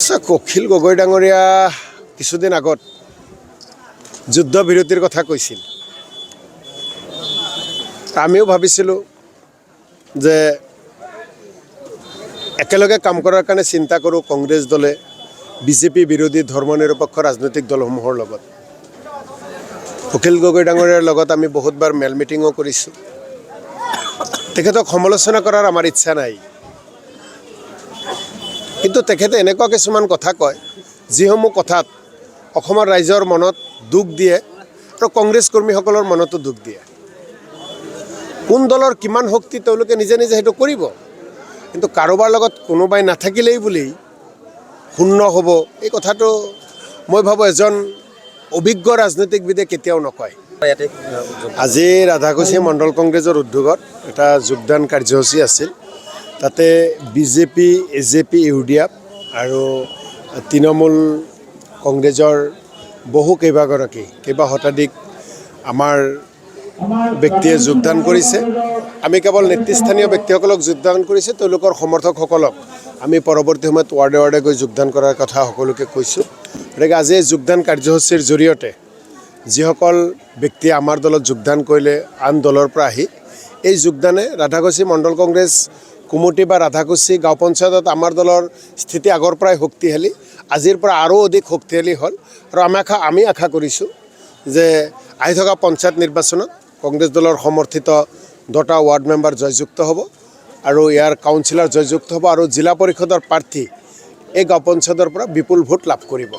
অখিল গগৈ ডাঙৰীয়া কিছুদিন আগত যুদ্ধ বিৰতিৰ কথা কৈছিল। আমিও ভাবিছিলোঁ যে একেলগে কাম কৰাৰ কাৰণে চিন্তা কৰোঁ কংগ্ৰেছ দলে বিজেপি বিৰোধী ধৰ্মনিৰপেক্ষ ৰাজনৈতিক দলসমূহৰ লগত। অখিল গগৈ ডাঙৰীয়াৰ লগত আমি বহুতবাৰ মেল মিটিঙো কৰিছোঁ। তেখেতক সমালোচনা কৰাৰ আমাৰ ইচ্ছা নাই, কিন্তু তেখেতে এনেকুৱা কিছুমান কথা কয় যিসমূহ কথাত অসমৰ ৰাইজৰ মনত দুখ দিয়ে আৰু কংগ্ৰেছ কৰ্মীসকলৰ মনতো দুখ দিয়ে। কোন দলৰ কিমান শক্তি তেওঁলোকে নিজে নিজে সেইটো কৰিব, কিন্তু কাৰোবাৰ লগত কোনোবাই নাথাকিলেই বুলি শূন্য হ'ব এই কথাটো মই ভাবোঁ এজন অভিজ্ঞ ৰাজনীতিকবিদে কেতিয়াও নকয়। আজি ৰাধাকুছি মণ্ডল কংগ্ৰেছৰ উদ্যোগত এটা যোগদান কাৰ্যসূচী আছিল। তাতে বিজেপি, এজেপি, ইউডিএফ আৰু তৃণমূল কংগ্ৰেছৰ কেইবা শতাধিক আমাৰ ব্যক্তিয়ে যোগদান কৰিছে। আমি কেৱল নেতৃস্থানীয় ব্যক্তিসকলক যোগদান কৰিছে, তেওঁলোকৰ সমৰ্থকসকলক আমি পৰৱৰ্তী সময়ত ৱাৰ্ডে ৱাৰ্ডে গৈ যোগদান কৰাৰ কথা সকলোকে কৈছোঁ। গতিকে আজি এই যোগদান কাৰ্যসূচীৰ জৰিয়তে যিসকল ব্যক্তিয়ে আমাৰ দলত যোগদান কৰিলে আন দলৰ পৰা আহি, এই যোগদানে ৰাধাকুছি মণ্ডল কংগ্ৰেছ কুমটি বা ৰাধাকুছি গাঁও পঞ্চায়তত আমাৰ দলৰ স্থিতি আগৰ পৰাই শক্তিশালী, আজিৰ পৰা আৰু অধিক শক্তিশালী হ'ল। আৰু আমি আশা কৰিছোঁ যে আহি থকা পঞ্চায়ত নিৰ্বাচনত কংগ্ৰেছ দলৰ সমৰ্থিত 10টা ৱাৰ্ড মেম্বাৰ জয়যুক্ত হ'ব আৰু ইয়াৰ কাউন্সিলৰ জয়যুক্ত হ'ব আৰু জিলা পৰিষদৰ প্ৰাৰ্থী এই গাঁও পঞ্চায়তৰ পৰা বিপুল ভোট লাভ কৰিব।